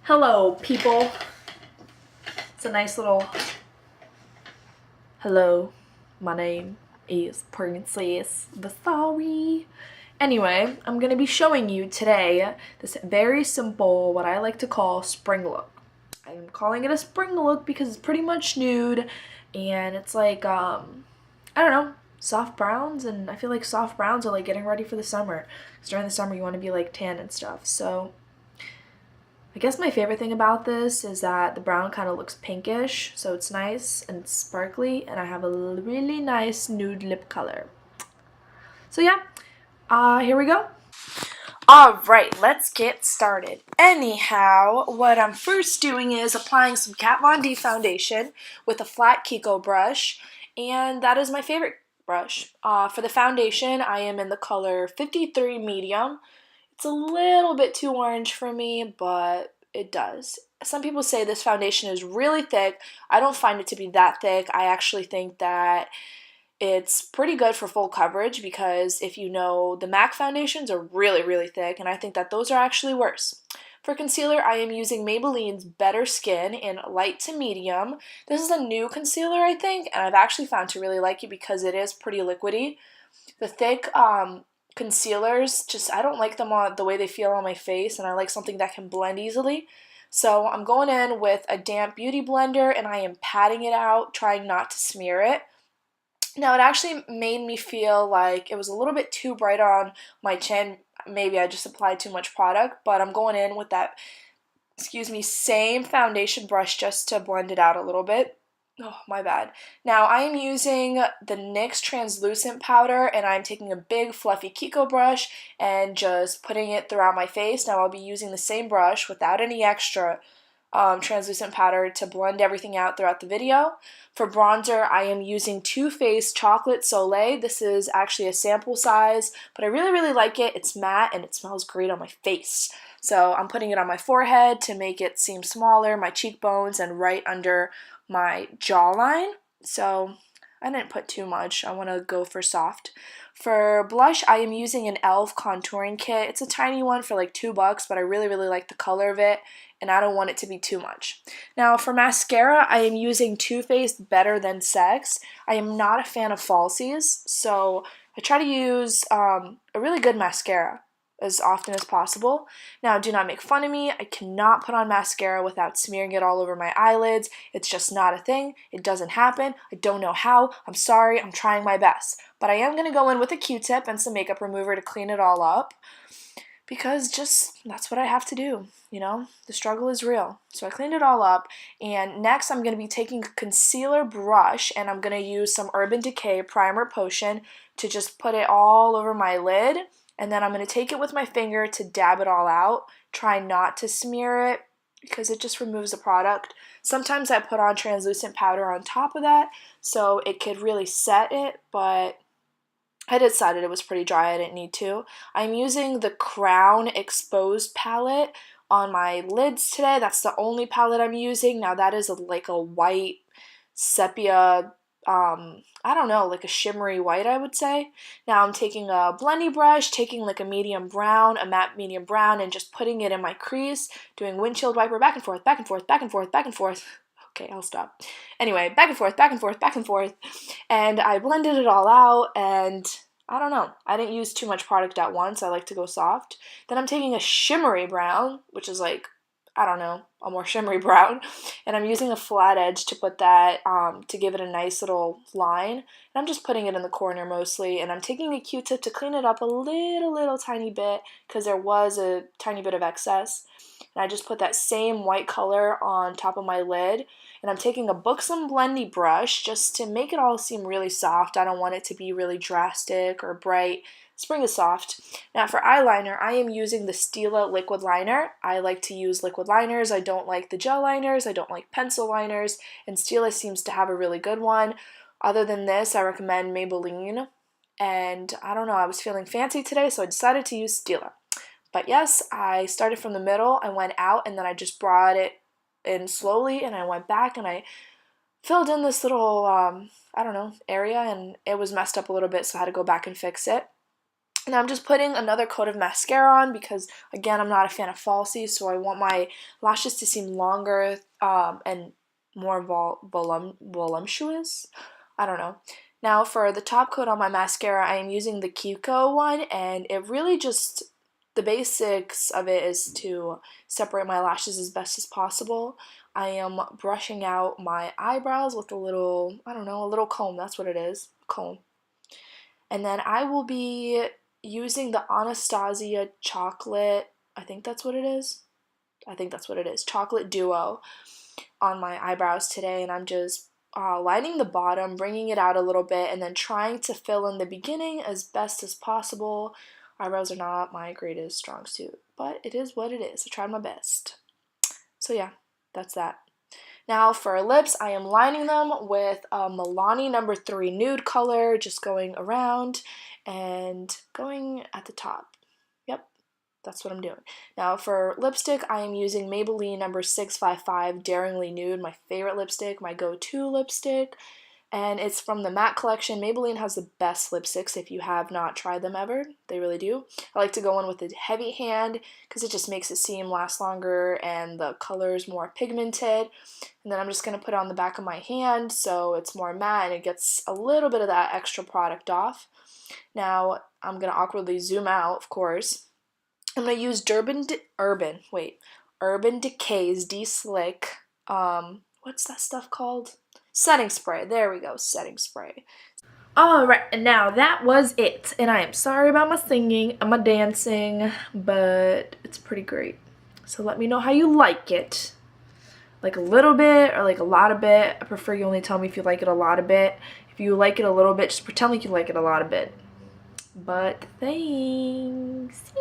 Hello, people. It's a nice little hello. My name is Princess Vasare. Anyway, I'm gonna be showing you today this very simple, what I like to call spring look. I'm calling it a spring look because it's pretty much nude and it's like, I don't know, soft browns, and I feel like soft browns are like getting ready for the summer. Because during the summer you want to be like tan and stuff. So I guess my favorite thing about this is that the brown kind of looks pinkish, so it's nice and sparkly, and I have a really nice nude lip color. So yeah, here we go. Alright, let's get started. Anyhow, what I'm first doing is applying some Kat Von D foundation with a flat Kiko brush, and that is my favorite brush. For the foundation, I am in the color 53 medium. It's a little bit too orange for me, but it does. Some people say this foundation is really thick. I don't find it to be that thick. I actually think that it's pretty good for full coverage because if you know, the MAC foundations are really, really thick, and I think that those are actually worse. For concealer, I am using Maybelline's Better Skin in light to medium. This is a new concealer, I think, and I've actually found to really like it because it is pretty liquidy. The thick concealers, just I don't like them on the way they feel on my face, and I like something that can blend easily. So I'm going in with a damp beauty blender and I am patting it out, trying not to smear it. Now, it actually made me feel like it was a little bit too bright on my chin. Maybe I just applied too much product, but I'm going in with that, same foundation brush just to blend it out a little bit. Oh, my bad. Now, I am using the NYX translucent powder, and I'm taking a big fluffy Kiko brush and just putting it throughout my face. Now, I'll be using the same brush without any extra translucent powder to blend everything out throughout the video. For bronzer, I am using Too Faced Chocolate Soleil. This is actually a sample size, but I really, really like it. It's matte and it smells great on my face. So I'm putting it on my forehead to make it seem smaller, my cheekbones, and right under my jawline. So I didn't put too much. I want to go for soft. For blush, I am using an e.l.f. contouring kit. It's a tiny one for like $2, but I really, really like the color of it, and I don't want it to be too much. Now, for mascara, I am using Too Faced Better Than Sex. I am not a fan of falsies, so I try to use a really good mascara as often as possible. Now, do not make fun of me. I cannot put on mascara without smearing it all over my eyelids. It's just not a thing. It doesn't happen. I don't know how. I'm sorry. I'm trying my best. But I am going to go in with a Q-tip and some makeup remover to clean it all up because just that's what I have to do. You know, the struggle is real. So I cleaned it all up, and next I'm going to be taking a concealer brush and I'm going to use some Urban Decay Primer Potion to just put it all over my lid. And then I'm going to take it with my finger to dab it all out. Try not to smear it because it just removes the product. Sometimes I put on translucent powder on top of that so it could really set it, but I decided it was pretty dry. I didn't need to. I'm using the Crown Exposed palette on my lids today. That's the only palette I'm using. Now that is like a white sepia, I don't know, like a shimmery white, I would say. Now I'm taking a blendy brush, taking like a medium brown, a matte medium brown, and just putting it in my crease, doing windshield wiper back and forth, back and forth, back and forth, back and forth. Okay, I'll stop. Anyway, back and forth, back and forth, back and forth. And I blended it all out, and I don't know. I didn't use too much product at once. I like to go soft. Then I'm taking a shimmery brown, which is like, I don't know, a more shimmery brown, and I'm using a flat edge to put that, to give it a nice little line, and I'm just putting it in the corner mostly, and I'm taking a Q-tip to clean it up a little tiny bit, because there was a tiny bit of excess, and I just put that same white color on top of my lid, and I'm taking a Buxom Blendy brush just to make it all seem really soft. I don't want it to be really drastic or bright. Spring is soft. Now for eyeliner, I am using the Stila liquid liner. I like to use liquid liners. I don't like the gel liners. I don't like pencil liners, and Stila seems to have a really good one. Other than this, I recommend Maybelline, and I don't know, I was feeling fancy today, so I decided to use Stila. But yes, I started from the middle, I went out, and then I just brought it in slowly, and I went back, and I filled in this little, I don't know, area, and it was messed up a little bit, so I had to go back and fix it. And I'm just putting another coat of mascara on because, again, I'm not a fan of falsies, so I want my lashes to seem longer and more voluptuous. I don't know. Now for the top coat on my mascara, I am using the Kiko one, and it really just, the basics of it is to separate my lashes as best as possible. I am brushing out my eyebrows with a little, I don't know, a little comb. That's what it is, comb. And then I will be using the Anastasia chocolate, I think that's what it is. I think that's what it is, chocolate duo on my eyebrows today, and I'm just lining the bottom, bringing it out a little bit, and then trying to fill in the beginning as best as possible. Eyebrows are not my greatest strong suit, but it is what it is. I tried my best. So yeah, that's that. Now for lips, I am lining them with a Milani number 3 nude color, just going around and going at the top. Yep, that's what I'm doing. Now for lipstick, I am using Maybelline number 655 Daringly Nude, my favorite lipstick, my go-to lipstick. And it's from the matte collection. Maybelline has the best lipsticks if you have not tried them ever. They really do. I like to go in with a heavy hand because it just makes it seem last longer and the color is more pigmented. And then I'm just going to put it on the back of my hand so it's more matte and it gets a little bit of that extra product off. Now I'm going to awkwardly zoom out, of course. I'm going to use Urban Decay's De-Slick, what's that stuff called? Setting spray. There we go, setting spray. Alright, and now that was it. And I am sorry about my singing and my dancing, but it's pretty great. So let me know how you like it. Like a little bit or like a lot of bit. I prefer you only tell me if you like it a lot of bit. If you like it a little bit, just pretend like you like it a lot of bit. But thanks.